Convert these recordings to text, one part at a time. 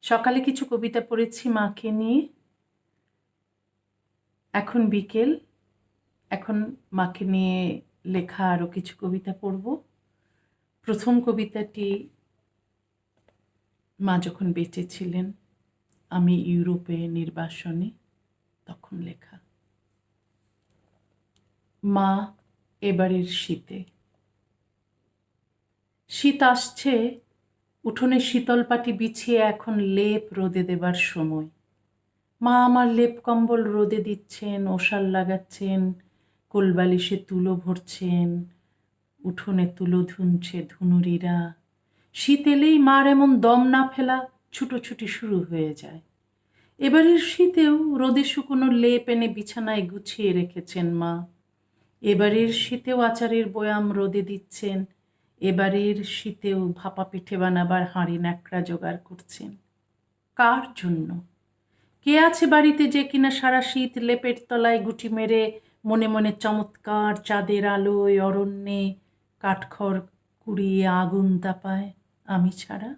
সকালে কিছু কবিতা পড়েছি মাকে নিয়ে। এখন বিকেল, এখন মাকে নিয়ে লেখা আরও কিছু কবিতা পড়ব। প্রথম কবিতাটি মা যখন বেঁচে ছিলেন, আমি ইউরোপে নির্বাসনে, তখন লেখা। মা, এবারের শীতে। শীত আসছে, উঠোনে শীতল পাটি বিছিয়ে এখন লেপ রোদে দেবার সময়। মা আমার লেপ কম্বল রোদে দিচ্ছেন, ওশাল লাগাচ্ছেন, কোলবালিশে তুলো ভরছেন, উঠোনে তুলো ধুনছে ধুনুরিরা। শীত এলেই মার এমন দম না ফেলা ছুটোছুটি শুরু হয়ে যায়। এবারের শীতেও রোদে শুকনো লেপ এনে বিছানায় গুছিয়ে রেখেছেন মা। এবারের শীতেও আচারের বয়াম রোদে দিচ্ছেন। এবারের শীতেও ভাপা পিঠে বানাবার হাঁড়ি ন্যাকড়া জোগাড় করছেন। কার জন্য? কে আছে বাড়িতে যে কিনা সারা শীত লেপের তলায় গুটি মেরে মনে মনে চমৎকার চাঁদের আলোয় অরণ্যে কাঠখড় কুড়িয়ে আগুন তাপায়, আমি ছাড়া?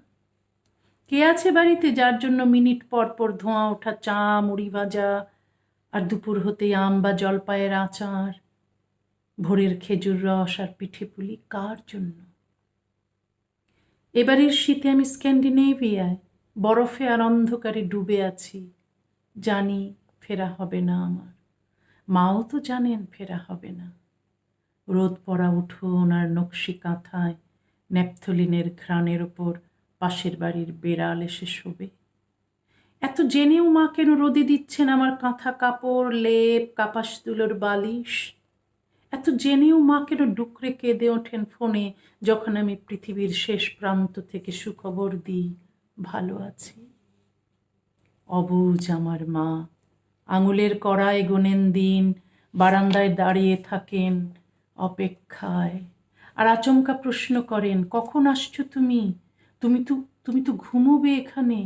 কে আছে বাড়িতে যার জন্য মিনিট পর পর ধোঁয়া ওঠা চা মুড়ি ভাজা, আর দুপুর হতেই আম বা জলপাইয়ের আচার, ভোরের খেজুর রস আর পিঠে পুলি কার জন্য? এবারের শীতে আমি স্ক্যান্ডিনেভিয়ায় বরফে আর অন্ধকারে ডুবে আছি। জানি ফেরা হবে না আমার, মাও তো জানেন ফেরা হবে না। রোদ পড়া উঠোন আর নকশি কাঁথায় ন্যাপথলিনের ঘ্রাণের ওপর পাশের বাড়ির বেড়াল এসে শোবে। এত জেনেও মা কেন রোদে দিচ্ছেন আমার কাঁথা কাপড়, লেপ, কাপাস তুলোর বালিশ? এত জেনেও মা কেন ডুকরে কেঁদে ওঠেন ফোনে যখন আমি পৃথিবীর শেষ প্রান্ত থেকে সুখবর দিই ভালো আছি? অবুঝ আমার মা, আঙুলের কড়ায় গোনেন দিন, বারান্দায় দাঁড়িয়ে থাকেন অপেক্ষায়, আর আচমকা প্রশ্ন করেন, কখন আসছো তুমি? তুমি তো ঘুমোবে এখানে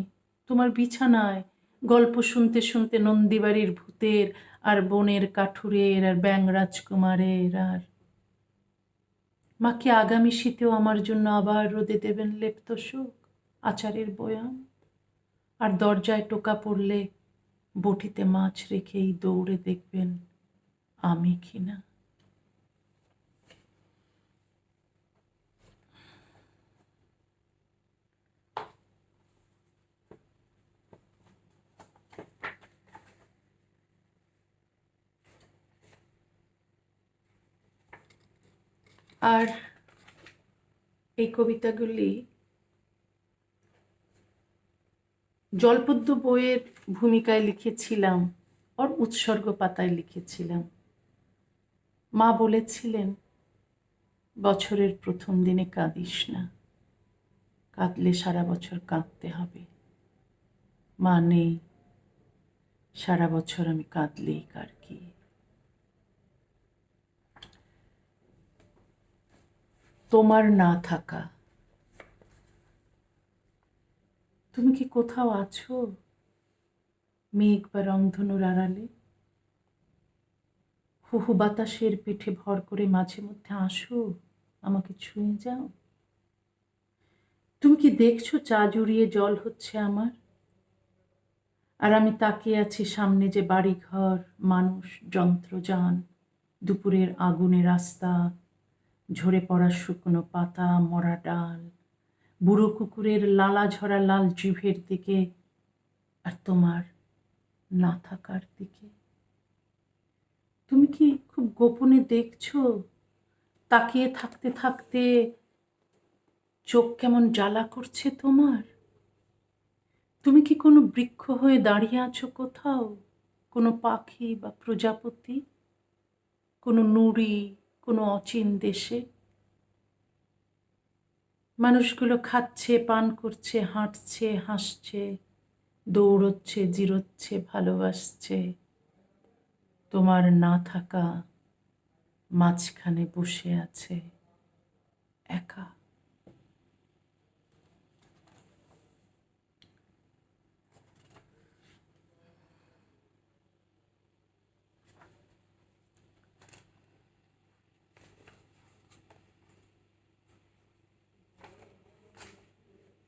তোমার বিছানায়, গল্প শুনতে শুনতে নন্দীবাড়ির ভূতের আর বনের কাঠুরের আর ব্যাং রাজকুমারের। আর মা কি আগামী শীতেও আমার জন্য আবার রোদে দেবেন লেপ তোষক, আচারের বয়াম? আর দরজায় টোকা পড়লে বটিতে মাছ রেখেই দৌড়ে দেখবেন আমি কিনা? আর এই কবিতাগুলি জলপদ্য বইয়ের ভূমিকায় লিখেছিলাম, ওর উৎসর্গ পাতায় লিখেছিলাম। মা বলেছিলেন, বছরের প্রথম দিনে কাঁদিস না, কাঁদলে সারা বছর কাঁদতে হবে। মা নেই, সারা বছর আমি কাঁদলেই কার কি। তোমার না থাকা। তুমি কি কোথাও আছো মেঘ বা রংধনুর আড়ালে? হুহু বাতাসের পিঠে ভর করে মাঝে মধ্যে আসো, আমাকে ছুঁয়ে যাও। তুমি কি দেখছো চা জুড়িয়ে জল হচ্ছে আমার, আর আমি তাকিয়ে আছি সামনে যে বাড়িঘর, মানুষ, যন্ত্রযান, দুপুরের আগুনে রাস্তা, ঝরে পড়া শুকনো পাতা, মরা ডাল, বুড়ো কুকুরের লালা ঝরা লাল জিভের দিকে, আর তোমার না থাকার দিকে। তুমি কি খুব গোপনে দেখছো, তাকিয়ে থাকতে থাকতে চোখ কেমন জ্বালা করছে তোমার? তুমি কি কোনো বৃক্ষ হয়ে দাঁড়িয়ে আছো কোথাও, কোনো পাখি বা প্রজাপতি, কোনো নুড়ি, কোনো অচিন দেশে? মানুষগুলো খাচ্ছে, পান করছে, হাঁটছে, হাসছে, দৌড়চ্ছে, জিরোচ্ছে, ভালোবাসছে। তোমার না থাকা মাঝখানে বসে আছে একা।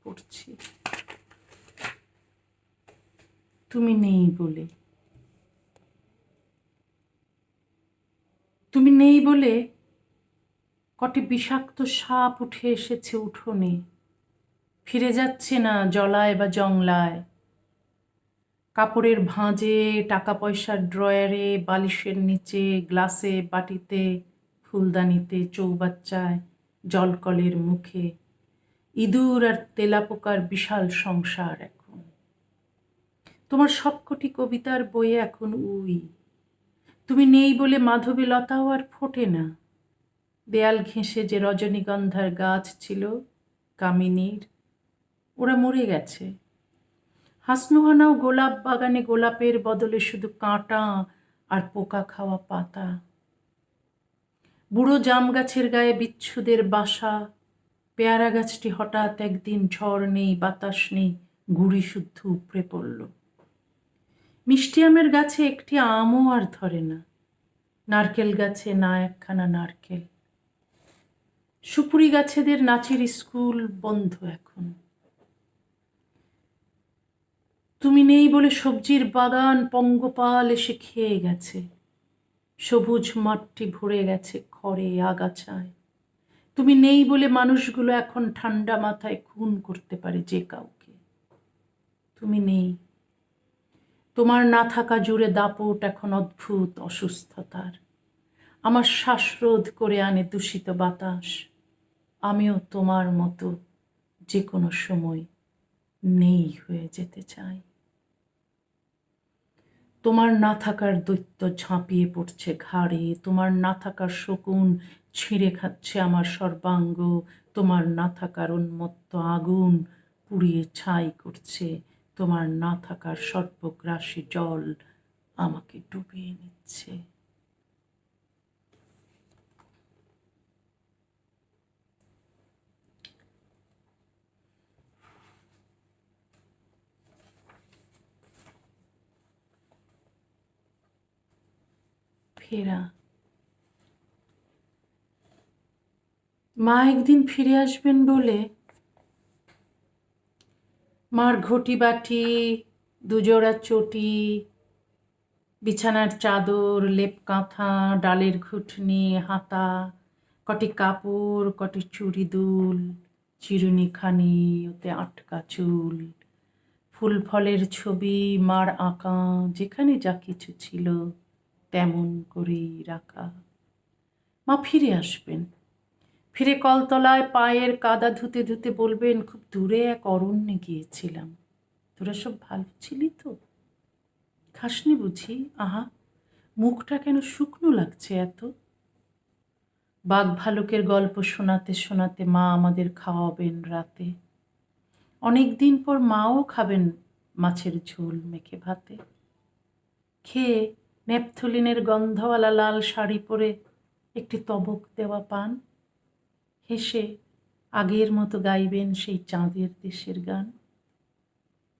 পড়ছি। তুমি নেই বলে, তুমি নেই বলে কটি বিষাক্ত সাপ উঠে এসেছে উঠোনে, ফিরে যাচ্ছে না জলায় বা জংলায়। কাপড়ের ভাঁজে, টাকা পয়সার ড্রয়ারে, বালিশের নিচে, গ্লাসে, বাটিতে, ফুলদানিতে, চৌবাচ্চায়, জলকলের মুখে, ইঁদুর আর তেলাপোকার বিশাল সংসার এখন। তোমার সবকটি কবিতার বইয়ে এখন উই। তুমি নেই বলে মাধবী লতাও আর ফোটে না। দেয়াল ঘেঁষে যে রজনীগন্ধার গাছ ছিল কামিনীর, ওরা মরে গেছে। হাসনুহানাও গোলাপ বাগানে গোলাপের বদলে শুধু কাঁটা আর পোকা খাওয়া পাতা। বুড়ো জাম গাছের গায়ে বিচ্ছুদের বাসা। পেয়ারা গাছটি হঠাৎ একদিন ঝড় নেই, বাতাস নেই, গুঁড়ি শুদ্ধ উপড়ে পড়ল। মিষ্টি আমের গাছে একটি আমও আর ধরে না। নারকেল গাছে না একখানা নারকেল। সুপুরি গাছেদের নাচের স্কুল বন্ধ এখন। তুমি নেই বলে সবজির বাগান পঙ্গপাল এসে খেয়ে গেছে। সবুজ মাঠটি ভরে গেছে খড়ে, আগাছায়। তুমি নেই বলে মানুষগুলো এখন ঠান্ডা মাথায় খুন করতে পারে যে কাউকে। তুমি নেই। তোমার না থাকা জুড়ে দাপট এখন অদ্ভুত অসুস্থতার। আমার শ্বাসরোধ করে আনে দূষিত বাতাস। আমিও তোমার মতো যে কোনো সময় নেই হয়ে যেতে চাই। তোমার না থাকার দৈত্য ঝাঁপিয়ে পড়ছে ঘাড়ে। তোমার না থাকার শকুন ছিঁড়ে খাচ্ছে আমার সর্বাঙ্গ। তোমার না থাকার উন্মত্ত আগুন পুড়িয়ে ছাই করছে। তোমার না থাকার সর্বগ্রাসী জল আমাকে ডুবিয়ে নিচ্ছে। ফেরা। মা একদিন ফিরে আসবেন বলে মার ঘটি বাটি, দুজোড়া চটি, বিছানার চাদর, লেপ কাঁথা, ডালের ঘুটনি, হাতা, কটি কাপড়, কটি চুড়ি দুল, চিরুনিখানি, ওতে আটকা চুল, ফুল ফলের ছবি মার আঁকা, যেখানে যা কিছু ছিল তেমন করেই রাখা। মা ফিরে আসবেন। ফিরে কলতলায় পায়ের কাদা ধুতে ধুতে বলবেন, খুব দূরে এক অরণ্যে গিয়েছিলাম। তোরা সব ভালো ছিলি তো? খাসনি বুঝি? আহা, মুখটা কেন শুকনো লাগছে এত? বাঘ ভালুকের গল্প শোনাতে শোনাতে মা আমাদের খাওয়াবেন রাতে। অনেক দিন পর মাও খাবেন মাছের ঝোল মেখে ভাতে। খেয়ে নেপথলিনের গন্ধওয়ালা লাল শাড়ি পরে একটি তবক দেওয়া পান। হেসে আগের মতো গাইবেন সেই চাঁদের দেশের গান।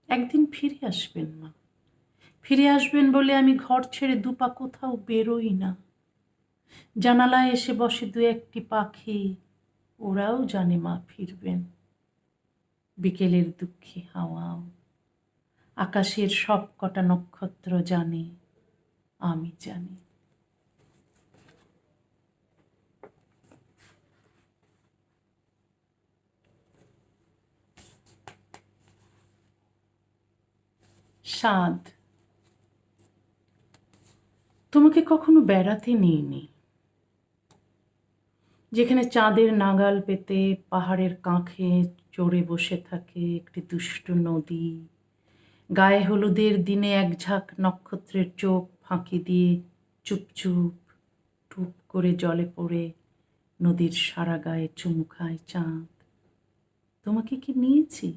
একদিন ফিরে আসবেন মা। ফিরে আসবেন বলে আমি ঘর ছেড়ে দুপা কোথাও বেরোই না। জানালায় এসে বসে দু একটি পাখি, ওরাও জানে মা ফিরবেন। বিকেলের দুঃখী হাওয়াও, আকাশের সব কটা নক্ষত্র জানে, আমি জানি। সাদ। তোমাকে কখনো বেড়াতে নিইনি। যেখানে চাঁদের নাগাল পেতে পাহাড়ের কাঁখে চড়ে বসে থাকে একটি দুষ্ট নদী। গায়ে হলুদের দিনে এক ঝাঁক নক্ষত্রের চোখ ফাঁকি দিয়ে চুপ চুপ টুপ করে জলে পড়ে নদীর সারা গায়ে চুমু খায় চাঁদ। তোমাকে কি নিয়েছি?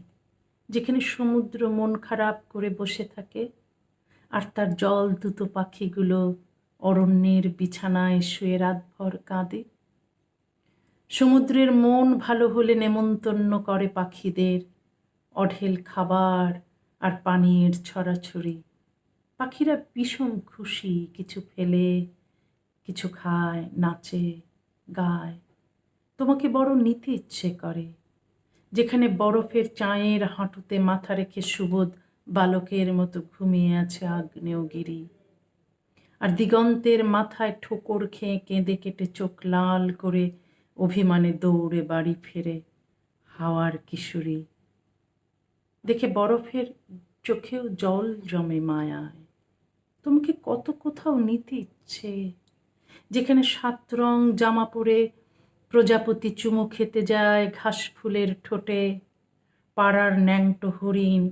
যেখানে সমুদ্র মন খারাপ করে বসে থাকে আর তার জল দুটো পাখিগুলো অরণ্যের বিছানায় শুয়ে রাতভর কাঁদে। সমুদ্রের মন ভালো হলে নেমন্তন্ন করে পাখিদের, অঢেল খাবার আর পানির ছড়াছড়ি। পাখিরা ভীষণ খুশি, কিছু ফেলে, কিছু খায়, নাচে, গায়। তোমাকে বড় নিতে ইচ্ছে করে। যেখানে বরফের চাঁয়ের হাঁটুতে মাথা রেখে সুবোধ বালকের মতো ঘুমিয়ে আছে আগ্নেয়গিরি, আর দিগন্তের মাথায় ঠোকর খেয়ে কেঁদে কেটে চোখ লাল করে অভিমানে দৌড়ে বাড়ি ফেরে হাওয়ার কিশোরী। দেখে বরফের চোখেও জল জমে মায়ায়। তোমাকে কত কোথাও নিতে ইচ্ছে, যেখানে 7 রং জামা পরে প্রজাপতি চুমু খেতে যায় ঘাস ফুলের ঠোঁটে, পাড়ার ন্যাংটো হরিণ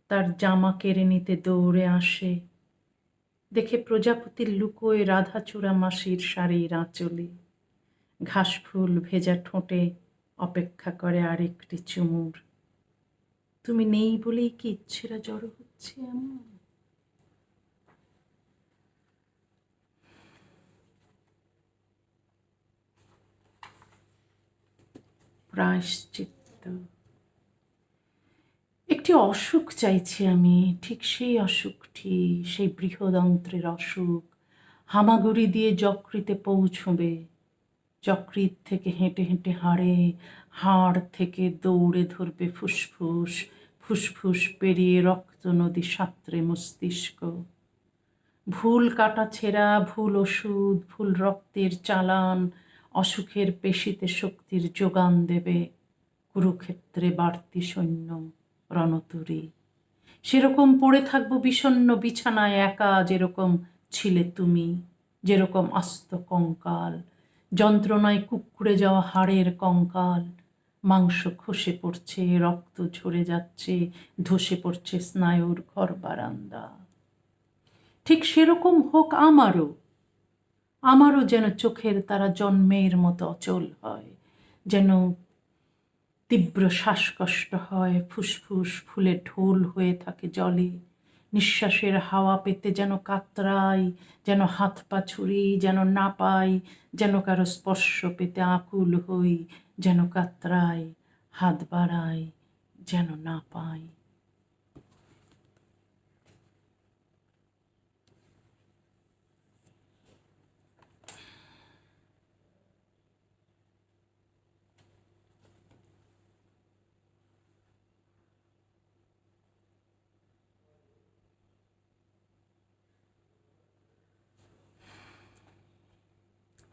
তার জামা কেড়ে নিতে দৌড়ে আসে। দেখে প্রজাপতির লুকোয় রাধাচূড়া মাসির শাড়ির আঁচলে, ঘাস ফুল ভেজা ঠোঁটে অপেক্ষা করে আরেকটি চুমুর। তুমি নেই বলেই কি ইচ্ছেরা জড়ো হচ্ছে এমন? প্রায়শ্চিত্ত। একটি অসুখ চাইছি আমি, ঠিক সেই অসুখটি, সেই বৃহদন্ত্রের অসুখ, হামাগুড়ি দিয়ে যকৃতে পৌঁছবে, যকৃত থেকে হেঁটে হেঁটে হাড় থেকে দৌড়ে ধরবে ফুসফুস, ফুসফুস পেরিয়ে রক্ত নদী সাঁতরে মস্তিষ্ক। ভুল কাটা ছেঁড়া, ভুল ওষুধ, ভুল রক্তের চালান অসুখের পেশিতে শক্তির যোগান দেবে। কুরুক্ষেত্রে বাড়তি সৈন্য, রণতুরী। সেরকম পড়ে থাকবো বিষণ্ণ বিছানায় একা, যেরকম ছিলে তুমি, যেরকম আস্ত কঙ্কাল, যন্ত্রণায় কুঁকড়ে যাওয়া হাড়ের কঙ্কাল। মাংস খসে পড়ছে, রক্ত ঝরে যাচ্ছে, ধসে পড়ছে স্নায়ুর ঘর বারান্দা। ঠিক সেরকম হোক আমারও, আমারও যেন চোখের তারা জন্মের মতো অচল হয়, যেন তীব্র শ্বাসকষ্ট হয়, ফুসফুস ফুলে ঢোল হয়ে থাকে জলে, নিঃশ্বাসের হাওয়া পেতে যেন কাতরাই, যেন হাত পা ছুড়ি, যেন না পাই, যেন কারো স্পর্শ পেতে আকুল হই, যেন কাতরাই, হাত বাড়াই, যেন না পাই।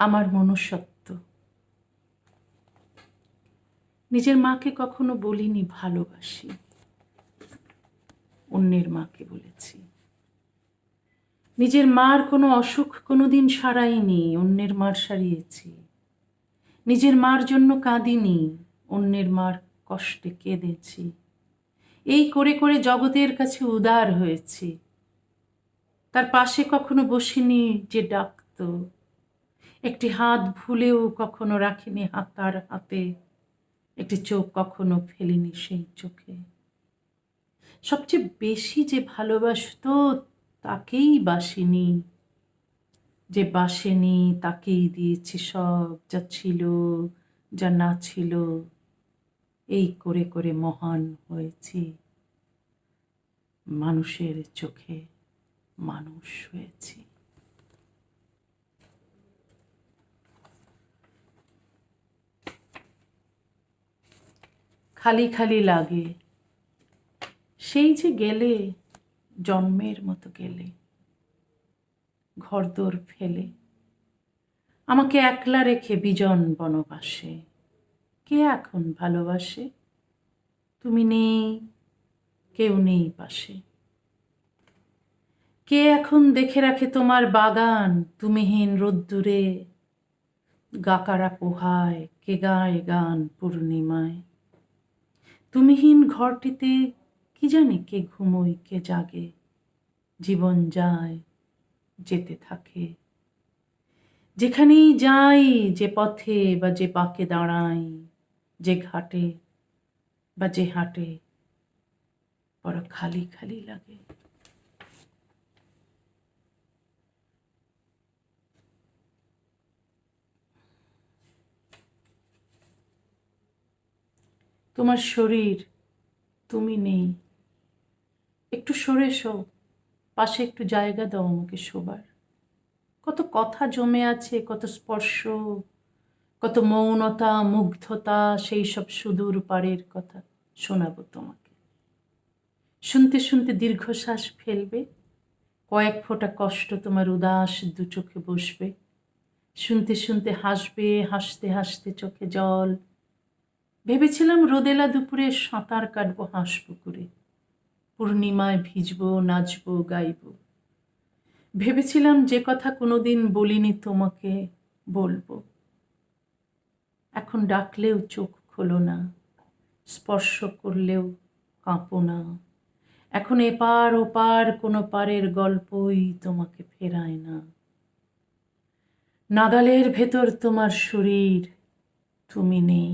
আমার মনুষ্যত্ব। নিজের মাকে কখনো বলিনি ভালোবাসি, অন্যের মাকে বলেছি। নিজের মার কোনো অসুখ কোনোদিন সারাইনি, অন্যের মার সারিয়েছি। নিজের মার জন্য কাঁদিনি, অন্যের মার কষ্টে কেঁদেছি। এই করে করে জগতের কাছে উদার হয়েছি। তার পাশে কখনো বসিনি যে ডাকত, একটি হাত ভুলেও কখনো রাখিনি তার হাতে, একটি চোখ কখনো ফেলিনি সেই চোখে। সবচেয়ে বেশি যে ভালোবাসতো তাকেই বাসিনি, যে বাসেনি তাকেই দিয়েছি সব, যা ছিল যা না ছিল। এই করে করে মহান হয়েছি, মানুষের চোখে মানুষ হয়েছি। খালি খালি লাগে, সেই যে গেলে, জন্মের মতো গেলে, ঘরদোর ফেলে আমাকে একলা রেখে বিজন বনবাসে। কে এখন ভালোবাসে? তুমি নেই, কেউ নেই পাশে। কে এখন দেখে রাখে তোমার বাগান, তুমিহীন রোদ্দুরে গাকারা পোহায়, কে গায় গান পূর্ণিমায়। তুমিহীন ঘরটিতে কি জানি কে ঘুমোয় কে জাগে, জীবন যায় যেতে থাকে। যেখানেই যাই, যে পথে বা যে বাঁকে দাঁড়াই, যে ঘাটে বা যে হাটে, বড় খালি খালি লাগে। তোমার শরীর, তুমি নেই, একটু সরে শো, পাশে একটু জায়গা দাও আমাকে শোবার। কত কথা জমে আছে, কত স্পর্শ, কত মৌনতা, মুগ্ধতা, সেই সব সুদূর পারের কথা শোনাবো তোমাকে। শুনতে শুনতে দীর্ঘশ্বাস ফেলবে, কয়েক ফোঁটা কষ্ট তোমার উদাস দু চোখে বসবে। শুনতে শুনতে হাসবে, হাসতে হাসতে চোখে জল। ভেবেছিলাম রোদেলা দুপুরে সাঁতার কাটবো হাঁস পুকুরে, পূর্ণিমায় ভিজবো, নাচবো, গাইবো। ভেবেছিলাম যে কথা কোনোদিন বলিনি তোমাকে বলবো। এখন ডাকলেও চোখ খোলো না, স্পর্শ করলেও কাঁপো না। এখন এপার ওপার কোনো পারের গল্পই তোমাকে ফেরায় না। নাগালের ভেতর তোমার শরীর, তুমি নেই।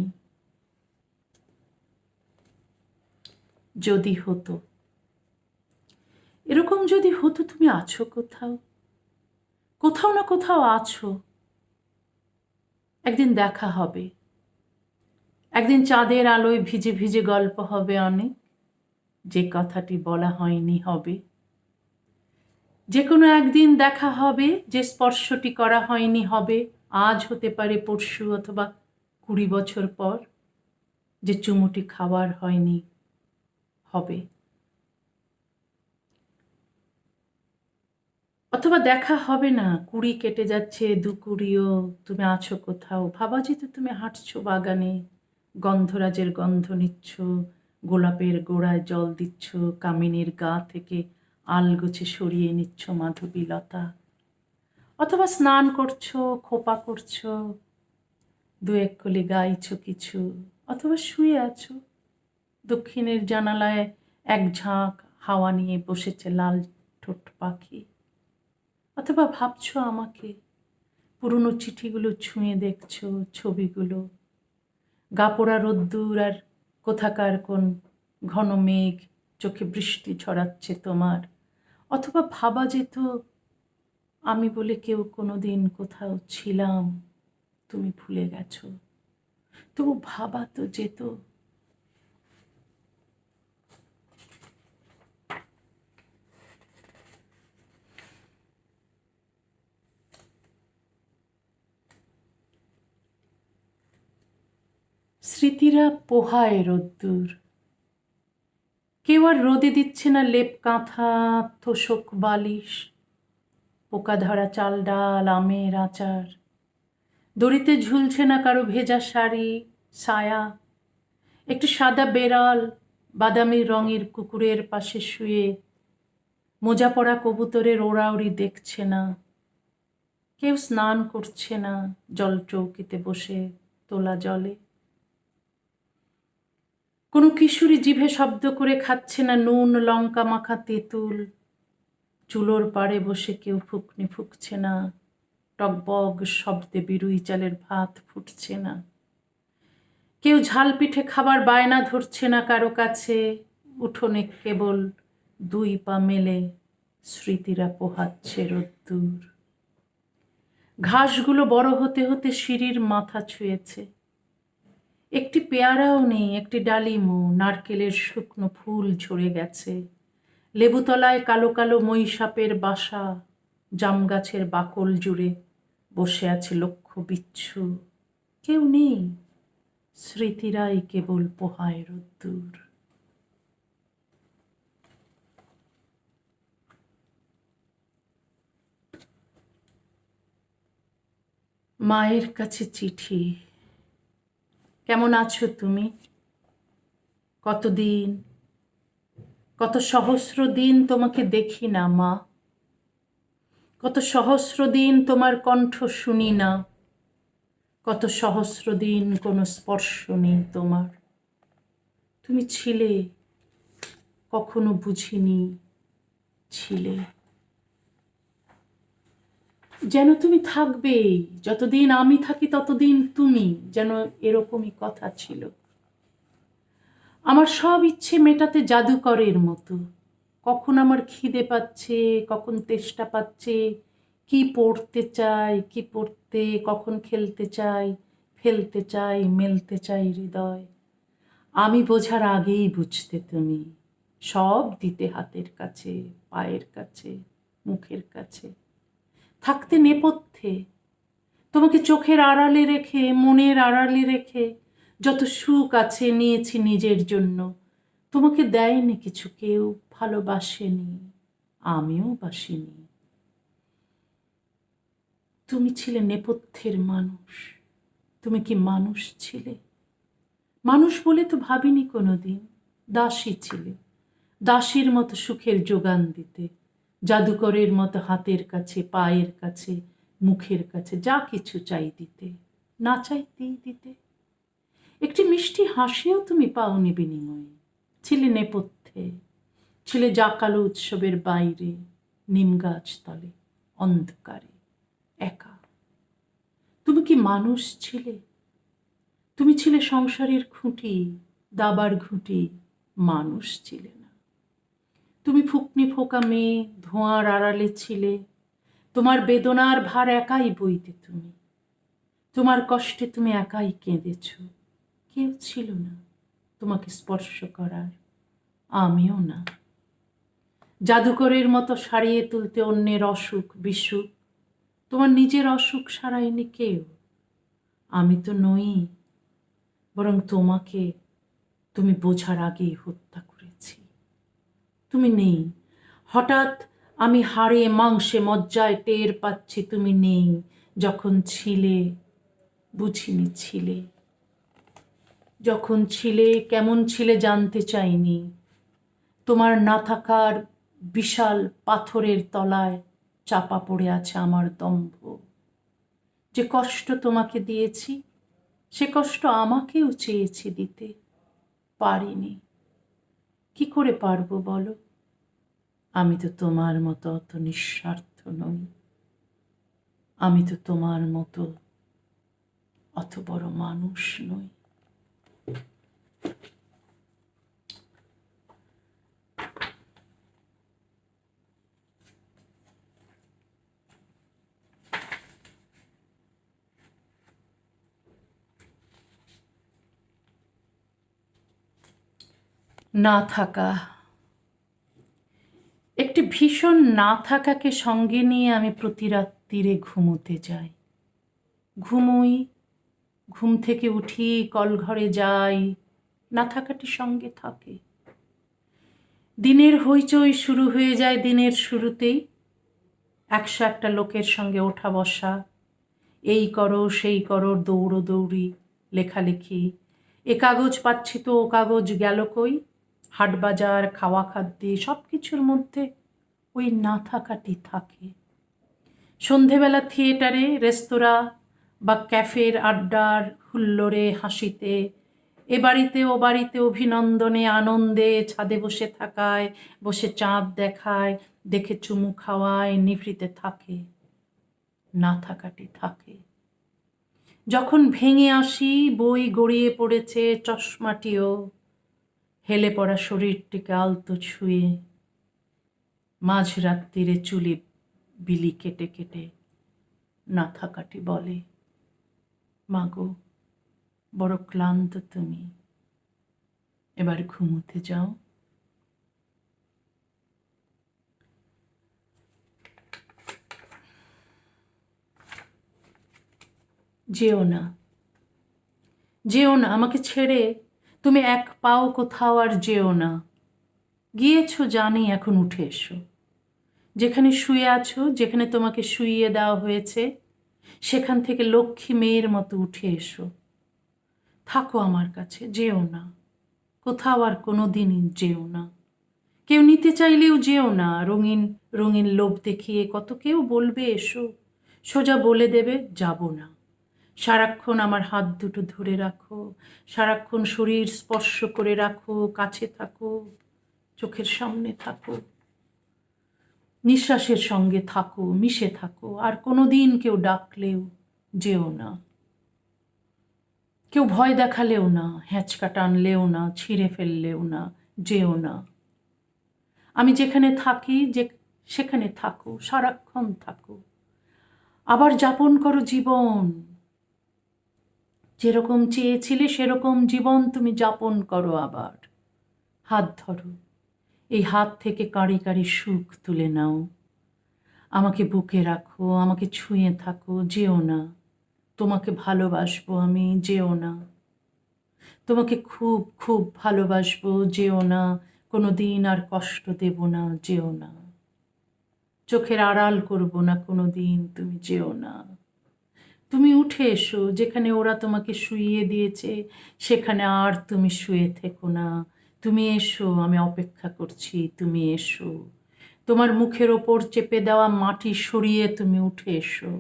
যদি হতো, এরকম যদি হতো তুমি আছো কোথাও, কোথাও না কোথাও আছো। একদিন দেখা হবে, একদিন চাঁদের আলোয় ভিজে ভিজে গল্প হবে অনেক, যে কথাটি বলা হয়নি হবে। যে কোনো একদিন দেখা হবে, যে স্পর্শটি করা হয়নি হবে, আজ হতে পারে পরশু অথবা 20 বছর পর। যে চুমুটি খাওয়ার হয়নি হবে, অথবা দেখা হবে না, 20 কেটে যাচ্ছে, 2-20ও তুমি আছো কোথাও। ভাবা যেত তুমি হাঁটছো বাগানে, গন্ধরাজের গন্ধ নিচ্ছ, গোলাপের গোড়ায় জল দিচ্ছ, কামিনীর গা থেকে আলগোছে সরিয়ে নিচ্ছ মাধবীলতা। অথবা স্নান করছো, খোপা করছো, 2-1 কলি গাইছো কিছু। অথবা শুয়ে আছো, দক্ষিণের জানালায় এক ঝাঁক হাওয়া নিয়ে বসেছে লাল ঠোঁট পাখি। অথবা ভাবছো আমাকে, পুরনো চিঠিগুলো ছুঁয়ে দেখছো, ছবিগুলো, গাপোড়া রোদ্দুর আর কোথাকার কোন ঘন মেঘ চোখে বৃষ্টি ছড়াচ্ছে তোমার। অথবা ভাবা যেত আমি বলে কেউ কোনোদিন কোথাও ছিলাম, তুমি ভুলে গেছো। তবু ভাবা তো যেত। স্মৃতিরা পোহায় রোদ্দুর, কেউ আর রোদে দিচ্ছে না লেপ কাঁথা, তোষক বালিশ, পোকা ধরা চাল ডাল, আমের আচার। দড়িতে ঝুলছে না কারো ভেজা শাড়ি, ছায়া। একটি সাদা বেড়াল বাদামি রঙের কুকুরের পাশে শুয়ে মোজা পরা কবুতরের ওড়াউড়ি দেখছে না। কেউ স্নান করছে না জল চৌকিতে বসে তোলা জলে। কোনো কিশোরী জিভে শব্দ করে খাচ্ছে না নুন লঙ্কা মাখা তেঁতুল। চুলোর পাড়ে বসে কেউ ফুকনি ফুকছে না, টকবগ শব্দে বিরুই চালের ভাত ফুটছে না। কেউ ঝাল পিঠে খাবার বায়না ধরছে না কারো কাছে। উঠোনে কেবল 2 পা মেলে স্মৃতিরা পোহাচ্ছে রোদ্দুর। ঘাসগুলো বড় হতে হতে সিঁড়ির মাথা ছুঁয়েছে। একটি পেয়ারাও নেই, একটি ডালিমও। নারকেলের শুকনো ফুল ঝরে গেছে। লেবুতলায় কালো কালো মহিষাপের বাসা, জাম গাছের বাকল জুড়ে বসে আছে লক্ষ বিচ্ছু। কেউ নেই, স্মৃতিরাই কেবল পোহায় রোদ্দুর। মায়ের কাছে চিঠি। কেমন আছো তুমি? কতদিন, কত সহস্র দিন তোমাকে দেখি না মা। কত সহস্র দিন তোমার কণ্ঠ শুনি না। কত সহস্র দিন কোনো স্পর্শ নেই তোমার। তুমি ছিলে, কখনো বুঝিনি ছিলে। যেন তুমি থাকবেই, যতদিন আমি থাকি ততদিন তুমি, যেন এরকমই কথা ছিল। আমার সব ইচ্ছে মেটাতে জাদুকরের মতো। কখন আমার খিদে পাচ্ছে, কখন তেষ্টা পাচ্ছে, কি পড়তে চাই, কি পড়তে, কখন খেলতে চাই, ফেলতে চাই, মেলতে চাই হৃদয়। আমি বোঝার আগেই বুঝতে তুমি, সব দিতে হাতের কাছে, পায়ের কাছে, মুখের কাছে। থাকতে নেপথ্যে, তোমাকে চোখের আড়ালে রেখে, মনের আড়ালে রেখে, যত সুখ আছে নিয়েছি নিজের জন্য। তোমাকে দেয়নি কিছু কেউ, ভালোবাসেনি, আমিও বাসিনি। তুমি ছিলে নেপথ্যের মানুষ। তুমি কি মানুষ ছিলে? মানুষ বলে তো ভাবিনি কোনোদিন। দাসী ছিলে, দাসীর মতো সুখের যোগান দিতে, জাদুকরের মতো হাতের কাছে, পায়ের কাছে, মুখের কাছে যা কিছু চাই দিতে, না চাইতেই দিতে। একটি মিষ্টি হাসিও তুমি পাওনি বিনিময়ে। ছিলে নেপথ্যে, ছিলে জাকালো উৎসবের বাইরে, নিম গাছ তলে, অন্ধকারে, একা। তুমি কি মানুষ ছিলে? তুমি ছিলে সংসারের খুঁটি, দাবার ঘুঁটি, মানুষ ছিলে না। তুমি ফুকনি ফোকা মেয়ে, ধোঁয়ার আড়ালে ছিলে, তোমার বেদনার ভার একাই বইতে তুমি, তোমার কষ্টে তুমি একাই কেঁদেছ। কেউ ছিল না তোমাকে স্পর্শ করার, আমিও না। জাদুকরের মতো সারিয়ে তুলতে অন্যের অসুখ বিসুখ, তোমার নিজের অসুখ সারায়নি কেউ। আমি তো নই, বরং তোমাকে তুমি বোঝার আগেই হত্যা করেছি। তুমি নেই, হঠাৎ আমি হাড়ে মাংসে মজ্জায় টের পাচ্ছি তুমি নেই। যখন ছিলে বুঝিনি ছিলে, যখন ছিলে কেমন ছিলে জানতে চাইনি। তোমার না থাকার বিশাল পাথরের তলায় চাপা পড়ে আছে আমার দম্ভ। যে কষ্ট তোমাকে দিয়েছি সে কষ্ট আমাকেও চেয়েছি দিতে, পারিনি। কি করে পারবো বলো? আমি তো তোমার মতো অত নিঃস্বার্থ নই, আমি তো তোমার মতো অত বড় মানুষ নই। না থাকা, একটি ভীষণ না থাকাকে সঙ্গে নিয়ে আমি প্রতি রাত্রিরে ঘুমোতে যাই। ঘুমোই, ঘুম থেকে উঠি, কলঘরে যাই, না থাকাটি সঙ্গে থাকে। দিনের হইচই শুরু হয়ে যায় দিনের শুরুতেই, 101টা লোকের সঙ্গে ওঠা বসা, এই করো সেই করো, দৌড়োদৌড়ি, লেখালেখি। এ কাগজ পাচ্ছি তো ও কাগজ গেল কই, হাটবাজার, খাওয়া খাদ্যে সব কিছুর মধ্যে ওই না থাকাটি থাকে। সন্ধেবেলা থিয়েটারে, রেস্তোরাঁ বা ক্যাফের আড্ডার হুল্লোড়ে, হাসিতে, এ বাড়িতে ও বাড়িতে অভিনন্দনে, আনন্দে, ছাদে বসে থাকায়, বসে চাঁদ দেখায়, দেখে চুমু খাওয়ায়, নিভৃতে থাকে। না থাকাটি থাকে। যখন ভেঙে আসি, বই গড়িয়ে পড়েছে, চশমাটিও, হেলে পড়া শরীরটিকে আলতো ছুঁয়ে, মাঝরাত্রিরে চুলে বিলি কেটে কেটে না থাকাটি বলে, মাগো বড় ক্লান্ত তুমি, এবার ঘুমোতে যাও। যেও না, যেও না আমাকে ছেড়ে, তুমি এক পাও কোথাও আর যেও না। গিয়েছো জানি, এখন উঠে এসো। যেখানে শুয়ে আছো, যেখানে তোমাকে শুইয়ে দেওয়া হয়েছে, সেখান থেকে লক্ষ্মী মেয়ের মতো উঠে এসো। থাকো আমার কাছে, যেও না, কোথাও আর কোনো দিনই যেও না। কেউ নিতে চাইলেও যেও না। রঙিন রঙিন লোভ দেখিয়ে কত কেউ বলবে এসো, সোজা বলে দেবে যাব না। সারাক্ষণ আমার হাত দুটো ধরে রাখো, সারাক্ষণ শরীর স্পর্শ করে রাখো, কাছে থাকো, চোখের সামনে থাকো, নিঃশ্বাসের সঙ্গে থাকো, মিশে থাকো। আর কোনো দিন কেউ ডাকলেও যেও না, কেউ ভয় দেখালেও না, হ্যাঁচকা টানলেও না, ছিঁড়ে ফেললেও না, যেও না। আমি যেখানে থাকি, যে সেখানে থাকো, সারাক্ষণ থাকো। আবার যাপন করো জীবন, যেরকম চেয়েছিলে সেরকম জীবন তুমি যাপন করো আবার। হাত ধরো, এই হাত থেকে কাঁড়ি কাঁড়ি সুখ তুলে নাও। আমাকে বুকে রাখো, আমাকে ছুঁয়ে থাকো, যেও না। তোমাকে ভালোবাসবো আমি, যেও না। তোমাকে খুব খুব ভালোবাসবো, যেও না, কোনো দিন আর কষ্ট দেব না, যেও না, চোখের আড়াল করব না কোনো দিন, তুমি যেও না। তুমি উঠে এসো, যেখানে ওরা তোমাকে শুইয়ে দিয়েছে সেখানে আর তুমি শুয়ে থেকো না। তুমি এসো, আমি অপেক্ষা করছি, তুমি এসো। তোমার মুখের ওপর চেপে দেওয়া মাটি সরিয়ে তুমি উঠে এসো,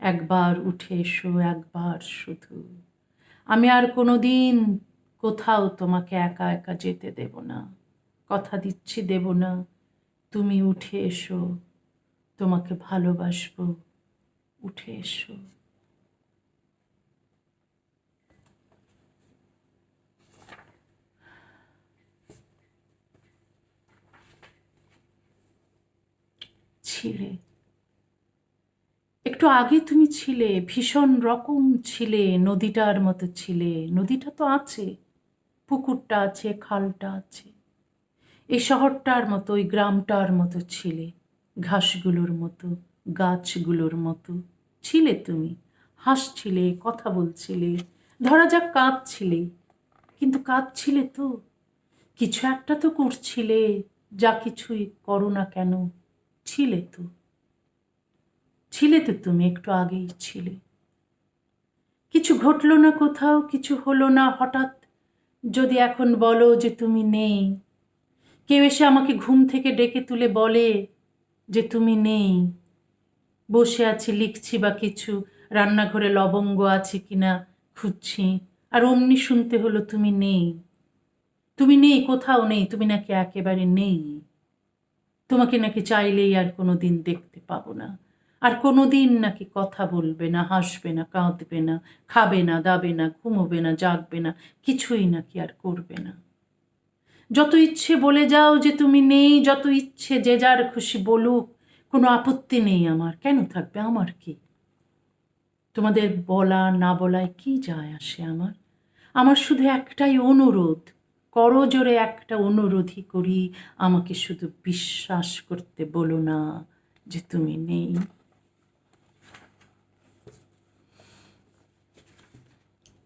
একবার উঠে এসো, একবার শুধু। আমি আর কোনো দিন কোথাও তোমাকে একা একা যেতে দেব না, কথা দিচ্ছি দেব না। তুমি উঠে এসো, তোমাকে ভালোবাসবো, উঠে এসো। ছিলে, একটু আগে তুমি ছিলে, ভীষণ রকম ছিলে, নদীটার মতো ছিলে। নদীটা তো আছে, পুকুরটা আছে, খালটা আছে। এই শহরটার মতো, ওই গ্রামটার মতো ছিলে, ঘাসগুলোর মতো, গাছগুলোর মতো ছিলে তুমি। হাসছিলে, কথা বলছিলে, ধরা যাক কাঁদছিলে, কিন্তু কাঁদছিলে তো, কিছু একটা তো করছিলে। যা কিছুই করো না কেন, ছিলে তো, ছিলে তো তুমি, একটু আগেই ছিলে। কিছু ঘটলো না কোথাও, কিছু হলো না হঠাৎ, যদি এখন বলো যে তুমি নেই, কেউ এসে আমাকে ঘুম থেকে ডেকে তুলে বলে যে তুমি নেই, বসে আছি লিখছি বা কিছু, রান্নাঘরে লবঙ্গ আছে কিনা খুঁজছি, আর অমনি শুনতে হলো তুমি নেই, তুমি নেই, কোথাও নেই, তুমি নাকি একেবারে নেই, তোমাকে নাকি চাইলেই আর কোনো দিন দেখতে পাবো না, আর কোনো দিন নাকি কথা বলবে না, হাসবে না, কাঁদবে না, খাবে না, দাবে না, ঘুমোবে না, জাগবে না, কিছুই নাকি আর করবে না। যত ইচ্ছে বলে যাও যে তুমি নেই, যত ইচ্ছে যে যার খুশি বলুক, কোনো আপত্তি নেই আমার, কেন থাকবে, আমার কি? তোমাদের বলা না বলায় কি যায় আসে আমার? আমার শুধু একটাই অনুরোধ, করজোরে একটা অনুরোধই করি, আমাকে শুধু বিশ্বাস করতে বলো না যে তুমি নেই।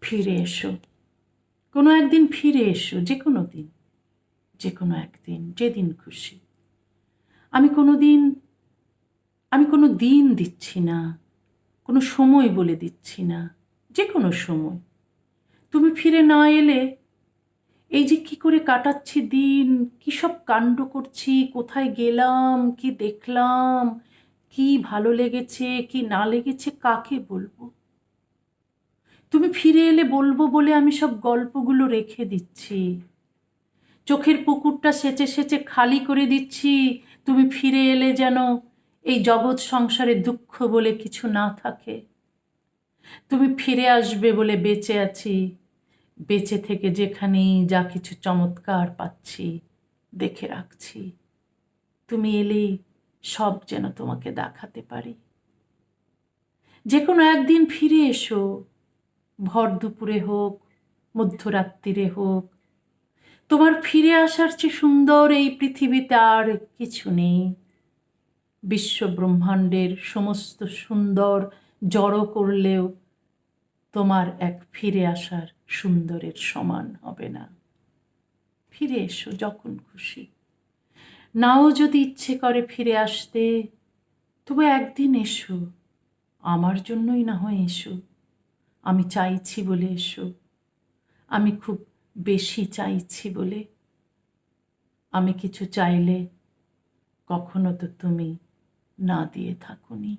ফিরে এসো, কোনো একদিন ফিরে এসো, যে কোনো দিন, যে কোনো একদিন, যেদিন খুশি। আমি কোনো দিন, আমি কোনো দিন দিচ্ছি না, কোনো সময় বলে দিচ্ছি না, যে কোনো সময়। তুমি ফিরে না এলে এই যে কি করে কাটাচ্ছি দিন, কি সব কাণ্ড করছি, কোথায় গেলাম, কি দেখলাম, কি ভালো লেগেছে কি না লেগেছে, কাকে বলবো? তুমি ফিরে এলে বলবো বলে আমি সব গল্পগুলো রেখে দিচ্ছি, চোখের পুকুরটা সেচে সেচে খালি করে দিচ্ছি। তুমি ফিরে এলে যেন এই জগৎ সংসারে দুঃখ বলে কিছু না থাকে। তুমি ফিরে আসবে বলে বেঁচে আছি, বেঁচে থেকে যেখানেই যা কিছু চমৎকার পাচ্ছি দেখে রাখছি। তুমি এলেই সব যেন তোমাকে দেখাতে পারি। যে কোনো একদিন ফিরে এসো, ভর দুপুরে হোক, মধ্যরাত্রিরে হোক। তোমার ফিরে আসার চেয়ে সুন্দর এই পৃথিবীতে আর কিছু নেই। বিশ্ব ব্রহ্মাণ্ডের সমস্ত সুন্দর জড়ো করলেও তোমার এক ফিরে আসার সুন্দরের সমান হবে না। ফিরে এসো যখন খুশি, নাও যদি ইচ্ছে করে ফিরে আসতে, তবু একদিন এসো, আমার জন্যই না হয় এসো। আমি চাইছি বলে এসো, আমি খুব বেশি চাইছি বলে। আমি কিছু চাইলে কখনো তো তুমি না দিয়ে থাকোনি।